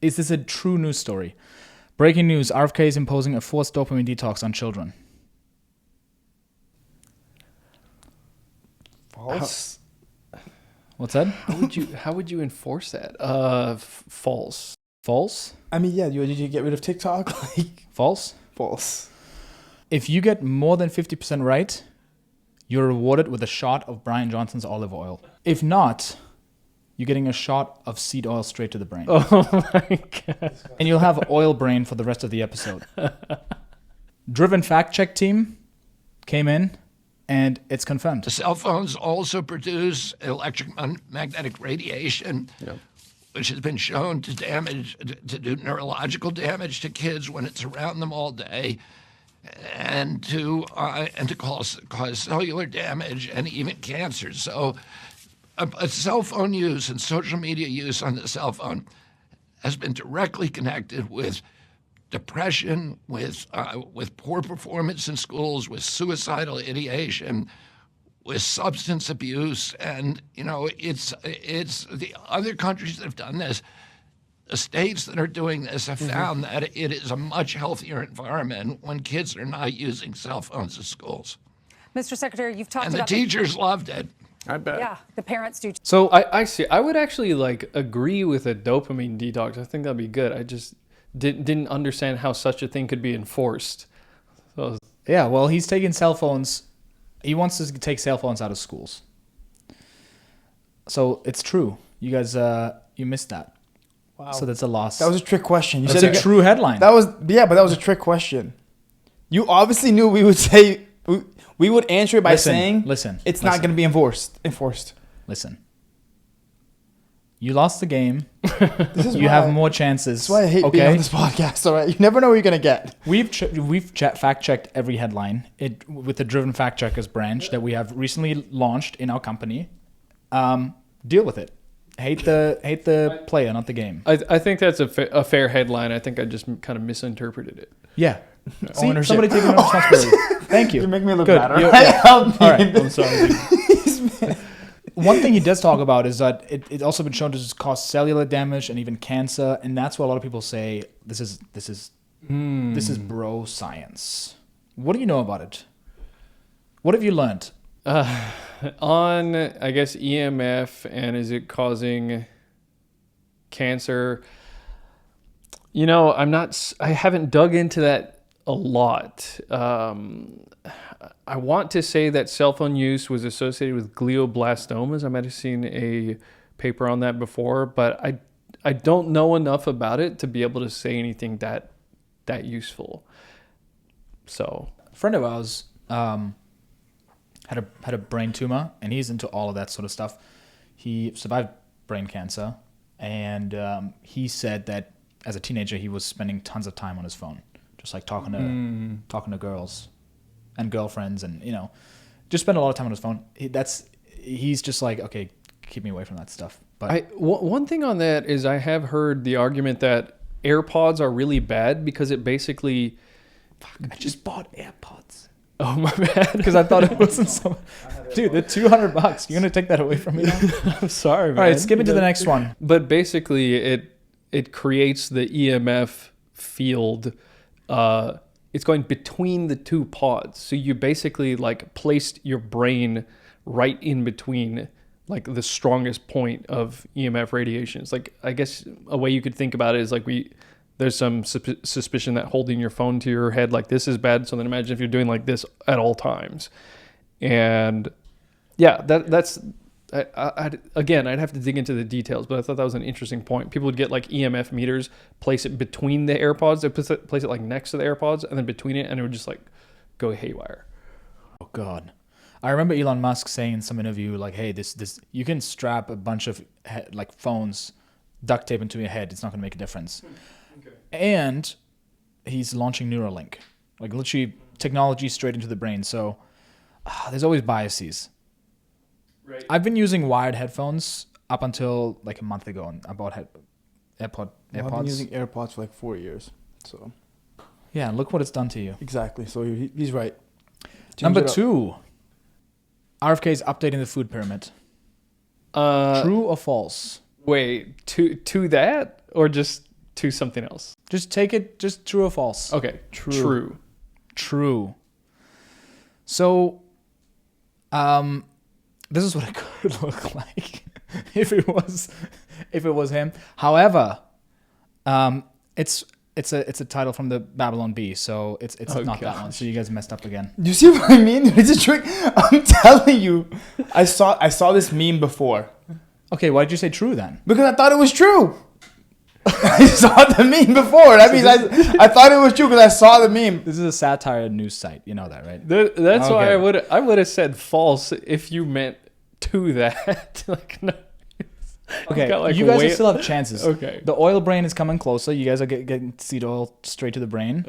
Is this a true news story? Breaking news, RFK is imposing a forced dopamine detox on children. False. What's that? How would you enforce that? False. False? I mean, yeah, did you get rid of TikTok? False? False. If you get more than 50% right, you're rewarded with a shot of Brian Johnson's olive oil. If not, you're getting a shot of seed oil straight to the brain. Oh my God. And you'll have oil brain for the rest of the episode. Driven fact check team came in, and it's confirmed. The cell phones also produce electromagnetic radiation, which has been shown to do neurological damage to kids when it's around them all day, and to cause cellular damage and even cancer. So, a cell phone use and social media use on the cell phone has been directly connected with depression, with poor performance in schools, with suicidal ideation, with substance abuse, and it's the other countries that have done this. The states that are doing this have found that it is a much healthier environment when kids are not using cell phones in schools. Mr. Secretary, you've talked And the about teachers loved it. I bet. Yeah, the parents do. So I see. I would actually agree with a dopamine detox. I think that'd be good. I just didn't understand how such a thing could be enforced. So Yeah, well, he's taking cell phones. He wants to take cell phones out of schools. So it's true. You guys, you missed that. Wow. So that's a loss. That was a trick question. You That's said a true headline. But that was a trick question. You obviously knew we would say we would answer it by saying it's not going to be enforced. Listen. You lost the game. This is You have more chances. That's why I hate being on this podcast. All right, you never know what you're going to get. We've fact checked every headline with the Driven Fact Checkers branch that we have recently launched in our company. Deal with it. Hate the player, not the game. I think that's a fair headline. I think I just kind of misinterpreted it. Yeah. See, Ownership. somebody taking responsibility. Thank you. You make me look Good. better. Yeah. All All right. I'm sorry. One thing he does talk about is that it's also been shown to just cause cellular damage and even cancer, and that's why a lot of people say this is bro science. What do you know about it? What have you learned? On, I guess, EMF, and is it causing cancer? I haven't dug into that a lot. I want to say that cell phone use was associated with glioblastomas. I might have seen a paper on that before, but I don't know enough about it to be able to say anything that useful. So, A friend of ours had a brain tumor, and he's into all of that sort of stuff. He survived brain cancer, and he said that as a teenager he was spending tons of time on his phone, just like talking to girls and girlfriends, and just spend a lot of time on his phone. He's just like, okay, keep me away from that stuff. But one thing on that is I have heard the argument that AirPods are really bad because it basically. I just bought AirPods. Oh my bad, because I thought it wasn't so. Dude, they're $200. You're gonna take that away from me now? I'm sorry, man. All right, skip into the next one. But basically, it creates the EMF field. It's going between the two pods, so you basically placed your brain right in between the strongest point of EMF radiation. It's I guess a way you could think about it is there's some suspicion that holding your phone to your head like this is bad. So then imagine if you're doing like this at all times. And yeah, that's, again, I'd have to dig into the details, but I thought that was an interesting point. People would get EMF meters, place it between the AirPods, they place it next to the AirPods, and then between it, and it would just go haywire. Oh God. I remember Elon Musk saying in some interview, hey, this you can strap a bunch of phones, duct tape into your head. It's not going to make a difference. Okay. And he's launching Neuralink, literally technology straight into the brain. So there's always biases. Right. I've been using wired headphones up until a month ago, and I bought AirPods. I've been using AirPods for 4 years. So yeah, look what it's done to you. Exactly. So he's right. Number 2, RFK is updating the food pyramid. True or false? Wait, to that or just to something else. Just take it, just true or false. Okay, true. So, this is what it could look like if it was him. However, it's a title from the Babylon Bee, so it's not that one. So you guys messed up again. Do you see what I mean? It's a trick. I'm telling you, I saw this meme before. Okay, why did you say true then? Because I thought it was true. I saw the meme before. That means I thought it was true because I saw the meme. This is a satire news site. You know that, right? That's okay. Why I would have said false if you meant to that. Like no. Okay, you guys still have chances. Okay. The oil brain is coming closer. You guys are getting seed oil straight to the brain.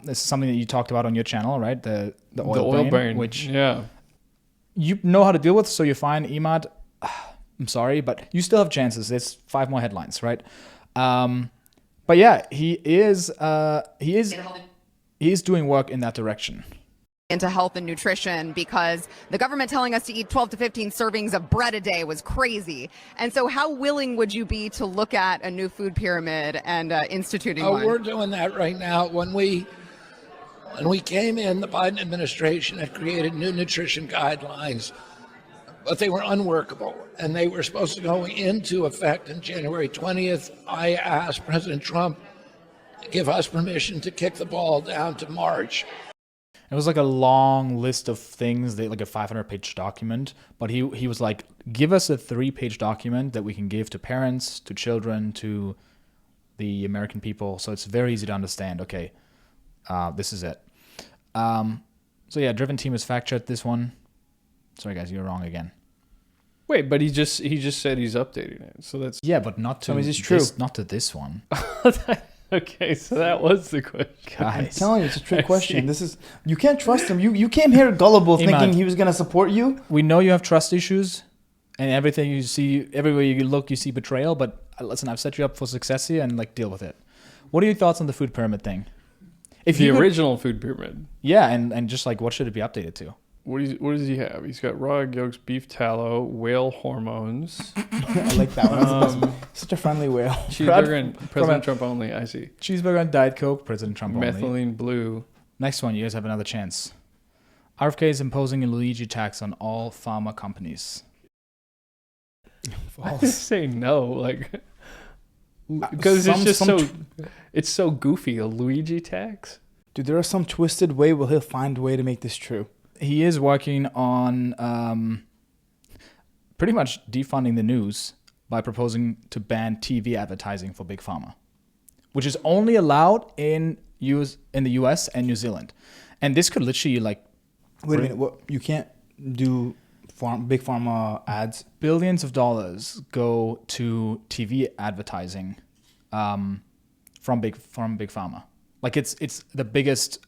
This is something that you talked about on your channel, right? The oil brain, which you know how to deal with, so you're fine. Emad, I'm sorry, but you still have chances. There's 5 more headlines, right? But yeah, he is doing work in that direction. Into health and nutrition, because the government telling us to eat 12 to 15 servings of bread a day was crazy. And so how willing would you be to look at a new food pyramid and instituting one? We're doing that right now. When we came in, the Biden administration had created new nutrition guidelines, but they were unworkable, and they were supposed to go into effect on January 20th. I asked President Trump to give us permission to kick the ball down to March. It was like a long list of things, like a 500-page document. But he was like, give us a 3-page document that we can give to parents, to children, to the American people. So it's very easy to understand. Okay, this is it. So yeah, Driven Team has fact-checked this one. Sorry guys, you're wrong again. Wait, but he just said he's updating it. So that's but not to not to this one. Okay, so that was the question. Guys. I'm telling you, it's a trick question. You can't trust him. You came here gullible, thinking he was gonna support you. We know you have trust issues, and everything you see, everywhere you look, you see betrayal. But listen, I've set you up for success here, and deal with it. What are your thoughts on the food pyramid thing? Original food pyramid. Yeah, and just what should it be updated to? What does he have? He's got raw egg yolks, beef tallow, whale hormones. I like that one. Such a friendly whale. Cheeseburger and President Trump only. I see. Cheeseburger and Diet Coke, President Trump only. Methylene blue. Next one, you guys have another chance. RFK is imposing a Luigi tax on all pharma companies. I just say no, because it's so goofy. A Luigi tax. Dude, there is some twisted way where he'll find a way to make this true. He is working on pretty much defunding the news by proposing to ban TV advertising for Big Pharma, which is only allowed in the US and New Zealand. And this could literally Wait a minute, what? You can't do Big Pharma ads? Billions of dollars go to TV advertising from Big Pharma. It's the biggest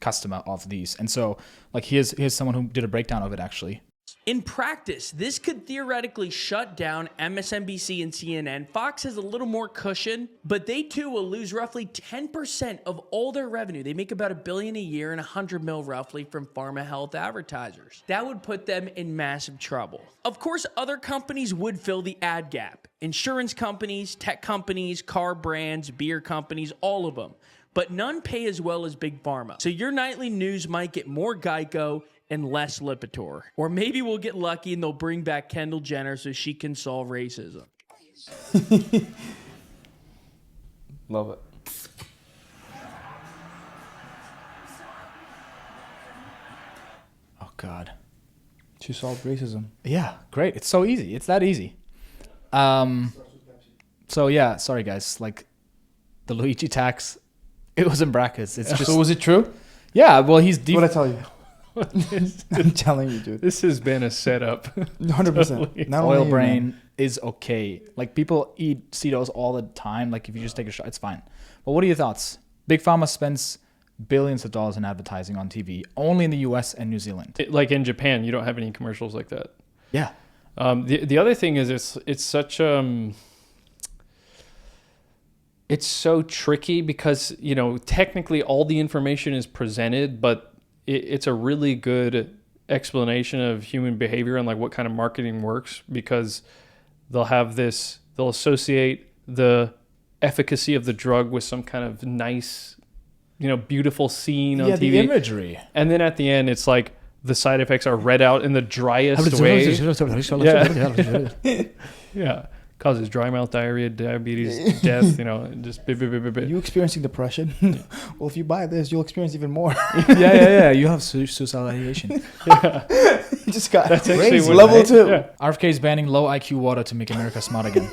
customer of these. And so here's someone who did a breakdown of it actually. In practice, this could theoretically shut down MSNBC and CNN. Fox has a little more cushion, but they too will lose roughly 10% of all their revenue. They make about $1 billion a year and $100 million roughly from pharma health advertisers. That would put them in massive trouble. Of course, other companies would fill the ad gap. Insurance companies, tech companies, car brands, beer companies, all of them. But none pay as well as Big Pharma. So your nightly news might get more Geico and less Lipitor. Or maybe we'll get lucky and they'll bring back Kendall Jenner so she can solve racism. Love it. Oh, God. To solve racism. Yeah, great. It's so easy. It's that easy. So, yeah, sorry, guys. The Luigi tax, it was in brackets. It's just. So, was it true? Yeah, well, he's deep. What'd I tell you? I'm telling you, dude. This has been a setup. 100%. Oil brain is okay. People eat Cetos all the time. If you just take a shot, it's fine. But what are your thoughts? Big Pharma spends billions of dollars in advertising on TV, only in the US and New Zealand. In Japan, you don't have any commercials like that. Yeah. The other thing is it's such it's so tricky because technically all the information is presented, but it's a really good explanation of human behavior and what kind of marketing works, because they'll associate the efficacy of the drug with some kind of nice, beautiful scene on TV. The imagery. And then at the end, it's like the side effects are read out in the driest way. Yeah. Causes dry mouth, diarrhea, diabetes, death, just Are you experiencing depression? Well, if you buy this, you'll experience even more. Yeah. You have suicidal ideation. You just got That's crazy. Level 2. Yeah. RFK is banning low IQ water to make America smart again.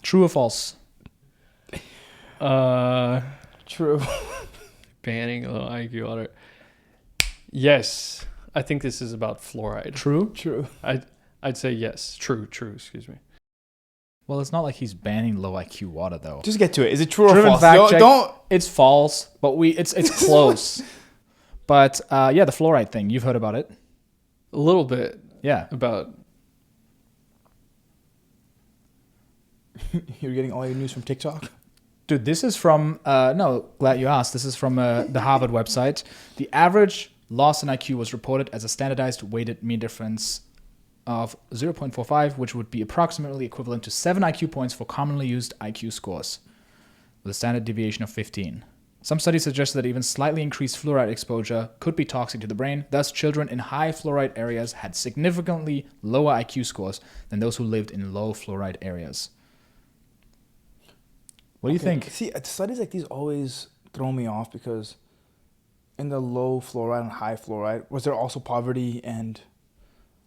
True or false? True. Banning low IQ water. Yes. I think this is about fluoride. True. I'd say yes. True, excuse me. Well, it's not like he's banning low IQ water, though. Just get to it. Is it true or false? Don't. It's false, but it's close. But the fluoride thing, you've heard about it. A little bit. Yeah. About. You're getting all your news from TikTok? Dude, this is from, glad you asked. This is from the Harvard website. The average loss in IQ was reported as a standardized weighted mean difference of 0.45, which would be approximately equivalent to 7 IQ points for commonly used IQ scores, with a standard deviation of 15. Some studies suggest that even slightly increased fluoride exposure could be toxic to the brain. Thus, children in high fluoride areas had significantly lower IQ scores than those who lived in low fluoride areas. What do you think? See, studies like these always throw me off because in the low fluoride and high fluoride, was there also poverty? And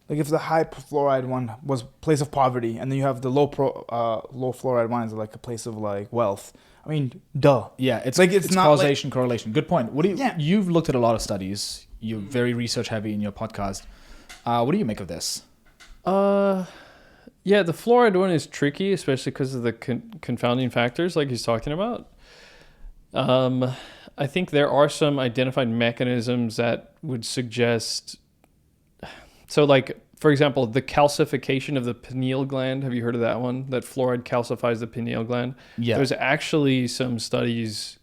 like if the high fluoride one was place of poverty, and then you have the low fluoride one is like a place of like wealth. I mean, duh. Yeah, it's not causation, correlation. Good point. What do you? Yeah. You've looked at a lot of studies. You're very research heavy in your podcast. What do you make of this? Yeah, the fluoride one is tricky, especially because of the confounding factors like he's talking about. I think there are some identified mechanisms that would suggest. So, like, for example, the calcification of the pineal gland. Have you heard of that one? That fluoride calcifies the pineal gland. Yeah. There's actually some studies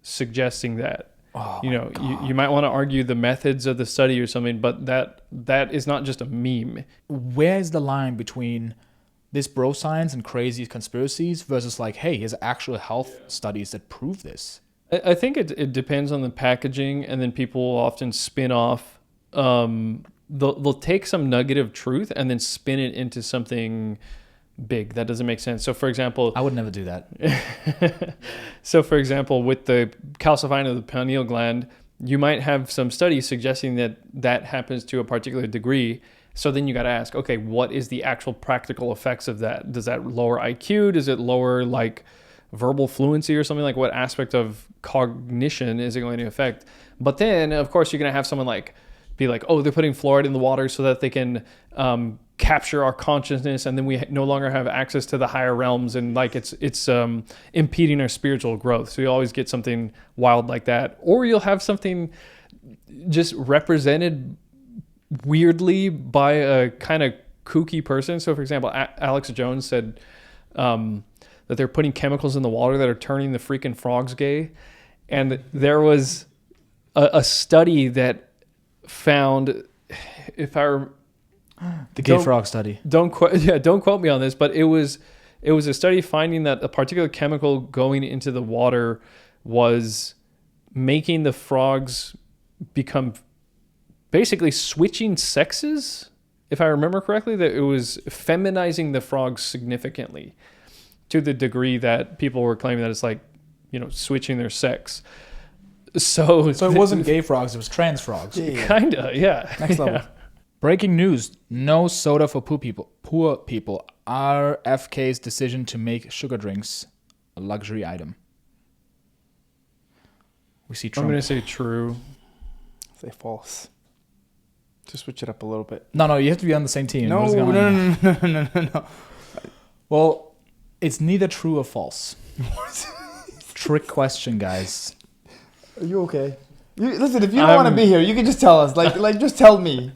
suggesting that. Oh, you might want to argue the methods of the study or something, but that is not just a meme. Where's the line between this bro science and crazy conspiracies versus like, hey, here's actual health studies that prove this? I think it depends on the packaging, and then people will often spin off. They'll take some nugget of truth and then spin it into something big. That doesn't make sense. So, for example... I would never do that. So, for example, with the calcifying of the pineal gland, you might have some studies suggesting that happens to a particular degree. So then you got to ask, okay, what is the actual practical effects of that? Does that lower IQ? Does it lower, like, verbal fluency or something? Like, what aspect of cognition is it going to affect? But then, of course, you're going to have someone be like, oh, they're putting fluoride in the water so that they can capture our consciousness, and then we no longer have access to the higher realms, and like it's impeding our spiritual growth. So you always get something wild like that, or you'll have something just represented weirdly by a kind of kooky person. So, for example, Alex Jones said that they're putting chemicals in the water that are turning the freaking frogs gay, and there was a study that found, if I the gay frog study. Don't quote me on this, but it was a study finding that a particular chemical going into the water was making the frogs become basically switching sexes. If I remember correctly, that it was feminizing the frogs significantly to the degree that people were claiming that it's like, switching their sex. So it wasn't gay frogs, it was trans frogs. Yeah. Kinda, yeah. Next level. Yeah. Breaking news, no soda for poor people. RFK's decision to make sugar drinks a luxury item. We see Trump. I'm going to say true. Say false. To switch it up a little bit. No, you have to be on the same team. No. Well, it's neither true or false. Trick question, guys. Are you okay? Listen, if you don't want to be here, you can just tell us. Like just tell me.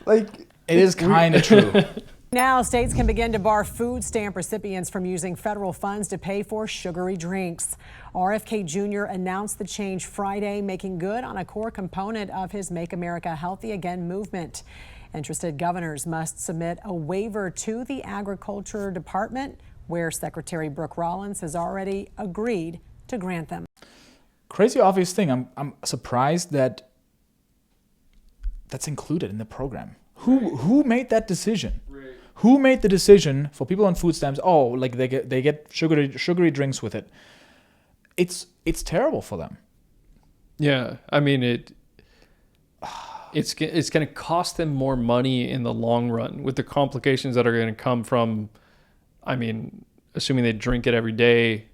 Like, it is kind of true. Now, states can begin to bar food stamp recipients from using federal funds to pay for sugary drinks. RFK Jr. announced the change Friday, making good on a core component of his Make America Healthy Again movement. Interested governors must submit a waiver to the Agriculture Department, where Secretary Brooke Rollins has already agreed to grant them. Crazy obvious thing. I'm surprised that that's included in the program. Who made that decision? Right. Who made the decision for people on food stamps? Oh, like they get sugary drinks with it. It's terrible for them. Yeah, I mean it's going to cost them more money in the long run with the complications that are going to come from. I mean, assuming they drink it every day,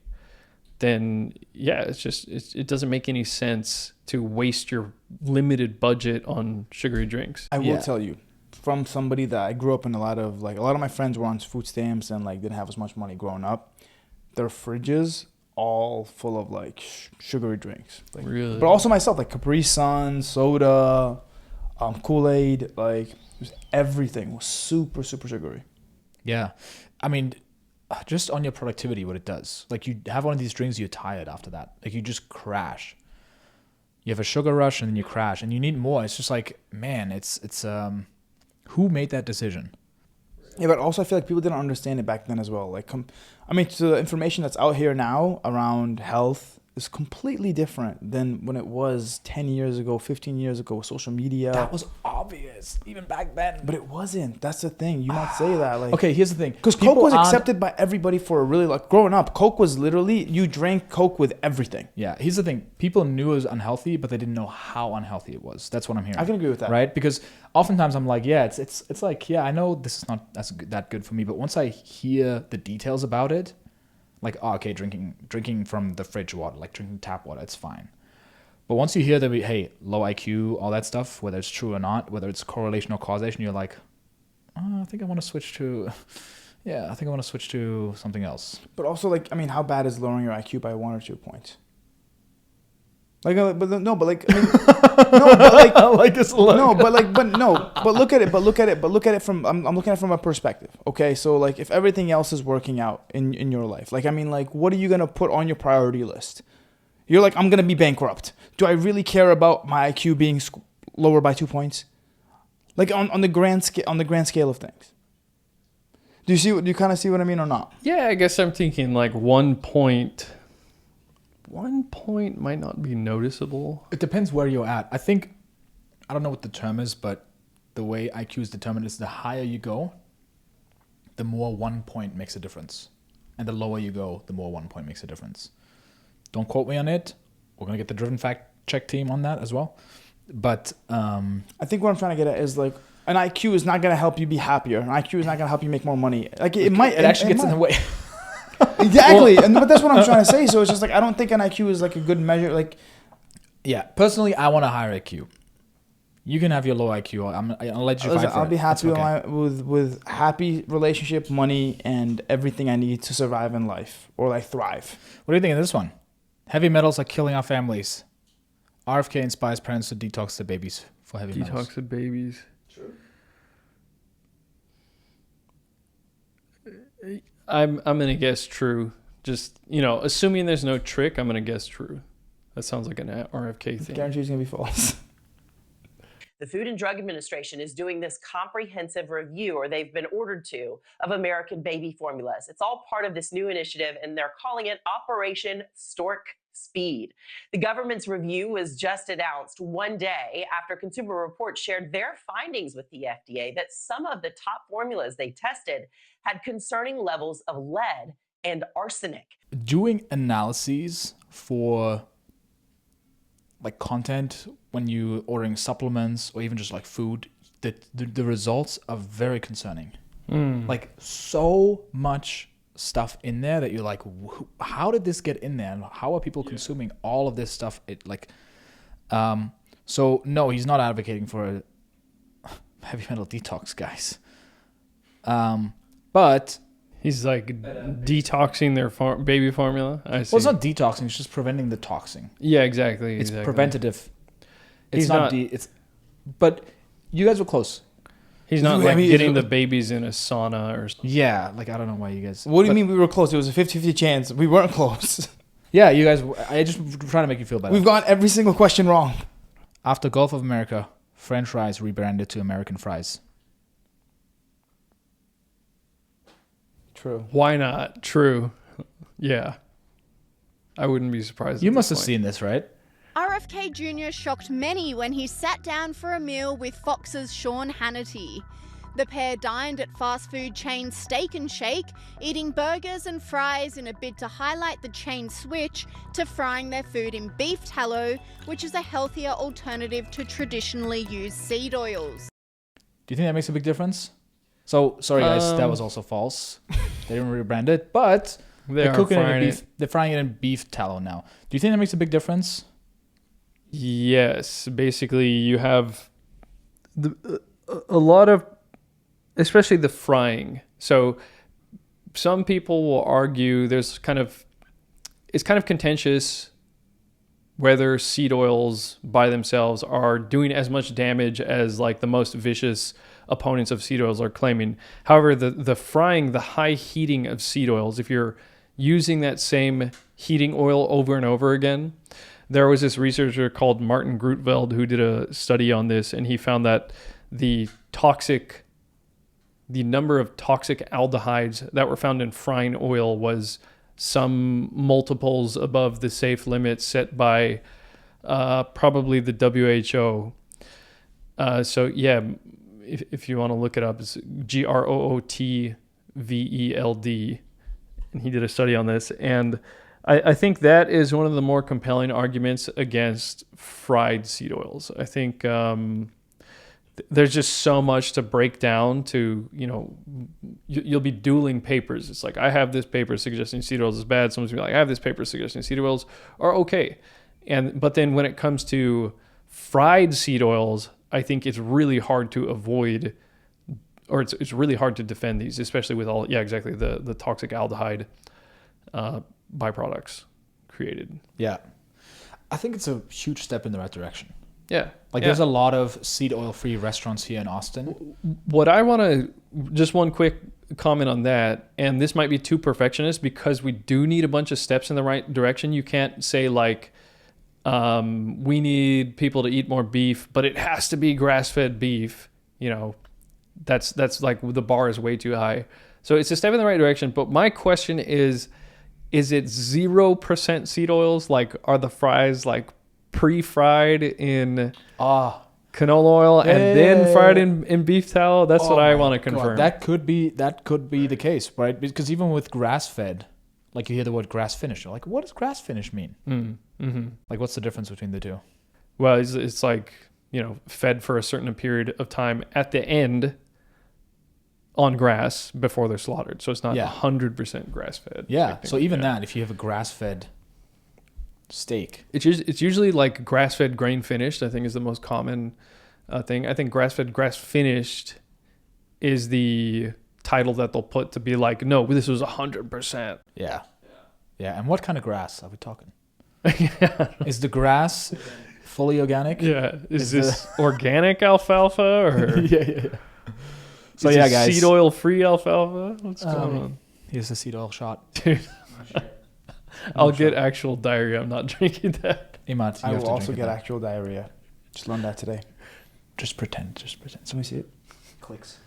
then yeah, it doesn't make any sense to waste your limited budget on sugary drinks. I will tell you, from somebody that I grew up in, a lot of my friends were on food stamps and like didn't have as much money growing up. Their fridges all full of like sugary drinks. Like, really? But also myself, like Capri Sun, soda, Kool-Aid, like just everything was super, super sugary. Yeah. I mean, just on your productivity, what it does. Like you have one of these drinks, you're tired after that. Like you just crash. You have a sugar rush and then you crash and you need more. It's just like, man, it's who made that decision? Yeah, but also I feel like people didn't understand it back then as well. Like, I mean, the information that's out here now around health is completely different than when it was 10 years ago, 15 years ago with social media. That was obvious even back then. But it wasn't. That's the thing. You might say that. Like, okay, here's the thing. Because Coke was accepted by everybody for a really, like, growing up, Coke was literally, you drank Coke with everything. Yeah, here's the thing. People knew it was unhealthy, but they didn't know how unhealthy it was. That's what I'm hearing. I can agree with that. Right? Because oftentimes I'm like, yeah, it's like, yeah, I know this is not that good for me, but once I hear the details about it, like, oh, okay, drinking from the fridge water, like drinking tap water, it's fine. But once you hear that, hey, low IQ, all that stuff, whether it's true or not, whether it's correlation or causation, you're like, oh, I think I want to switch to something else. But also, like, I mean, how bad is lowering your IQ by 1 or 2 points? Like, but look at it from, I'm looking at it from a perspective. Okay, so like, if everything else is working out in your life, like, I mean, like, what are you gonna put on your priority list? You're like, I'm gonna be bankrupt. Do I really care about my IQ being lower by 2 points? Like on the grand scale of things. Do you kind of see what I mean or not? Yeah, I guess I'm thinking like 1 point. 1 point might not be noticeable. It depends where you're at. I don't know what the term is, but the way IQ is determined is the higher you go, the more 1 point makes a difference. And the lower you go, the more 1 point makes a difference. Don't quote me on it. We're going to get the Driven Fact Check team on that as well. But I think what I'm trying to get at is like, an IQ is not going to help you be happier. An IQ is not going to help you make more money. Like it actually gets in the way. Exactly, but that's what I'm trying to say. So it's just like, I don't think an IQ is like a good measure. Like, yeah, personally, I want a higher IQ. You can have your low IQ. I'll let you fight for it. I'll be happy with happy relationship, money, and everything I need to survive in life or like thrive. What do you think of this one? Heavy metals are killing our families. RFK inspires parents to detox their babies for heavy metals. Detox the babies. True. I'm gonna guess true. Just, assuming there's no trick, I'm gonna guess true. That sounds like an RFK thing. Guarantee it's gonna be false. The Food and Drug Administration is doing this comprehensive review, or they've been ordered to, of American baby formulas. It's all part of this new initiative, and they're calling it Operation Stork Speed. The government's review was just announced one day after Consumer Reports shared their findings with the FDA that some of the top formulas they tested had concerning levels of lead and arsenic. Doing analyses for like content when you ordering supplements or even just like food, the results are very concerning. Like so much stuff in there that you're like, how did this get in there? And how are people consuming all of this stuff? So no, he's not advocating for a heavy metal detox, guys. But he's like detoxing their baby formula. I see. Well, it's not detoxing; it's just preventing the toxing. Yeah, exactly. It's preventative. It's not. But you guys were close. He's not like getting the babies in a sauna or something. Yeah, like I don't know why you guys. What do you mean we were close? It was a 50-50 chance. We weren't close. Yeah, you guys. I just trying to make you feel better. We've gotten every single question wrong. After Gulf of America, French fries rebranded to American fries. True. Why not? True. Yeah. I wouldn't be surprised. You must have seen this, right? RFK Jr. shocked many when he sat down for a meal with Fox's Sean Hannity. The pair dined at fast food chain Steak and Shake, eating burgers and fries in a bid to highlight the chain's switch to frying their food in beef tallow, which is a healthier alternative to traditionally used seed oils. Do you think that makes a big difference? So, sorry guys, that was also false. They didn't rebrand it, but they're cooking it in beef. They're frying it in beef tallow now. Do you think that makes a big difference? Yes. Basically, you have a lot of, especially the frying. So some people will argue it's kind of contentious whether seed oils by themselves are doing as much damage as like the most vicious opponents of seed oils are claiming. However, the frying, the high heating of seed oils, if you're using that same heating oil over and over again, there was this researcher called Martin Grootveld who did a study on this, and he found that the number of toxic aldehydes that were found in frying oil was some multiples above the safe limit set by probably the WHO. So yeah, if you want to look it up, it's Grootveld, and he did a study on this. And I think that is one of the more compelling arguments against fried seed oils. I think there's just so much to break down to, you'll be dueling papers. It's like, I have this paper suggesting seed oils is bad. Someone's gonna be like, I have this paper suggesting seed oils are okay. But then when it comes to fried seed oils, I think it's really hard to avoid, or it's really hard to defend these, especially with all, exactly, the toxic aldehyde byproducts created. Yeah. I think it's a huge step in the right direction. Yeah. There's a lot of seed oil free restaurants here in Austin. What I want to, just one quick comment on that, and this might be too perfectionist because we do need a bunch of steps in the right direction. You can't say like, we need people to eat more beef, but it has to be grass-fed beef. That's like the bar is way too high. So it's a step in the right direction. But my question is it 0% seed oils? Like, are the fries like pre-fried in canola oil and then fried in beef tallow? That's what I want to confirm. That could be the case, right? Because even with grass-fed, like you hear the word grass-finished, you're like, what does grass-finished mean? Mm-hmm. Like, what's the difference between the two? Well, it's like, fed for a certain period of time at the end on grass before they're slaughtered. So it's not 100% grass-fed. Yeah. So even that, if you have a grass-fed steak, it's usually like grass-fed grain finished, I think, is the most common thing. I think grass-fed grass finished is the title that they'll put to be like, no, this was 100%. Yeah. And what kind of grass are we talking? Is the grass fully organic? Yeah. Is this organic alfalfa or? Yeah. So is guys, seed oil free alfalfa? What's going on? Here's a seed oil shot. Dude. I'll get actual diarrhea. I'm not drinking that. Imad, I will also get actual diarrhea. Just learned that today. Just pretend. Let me see it. Clicks.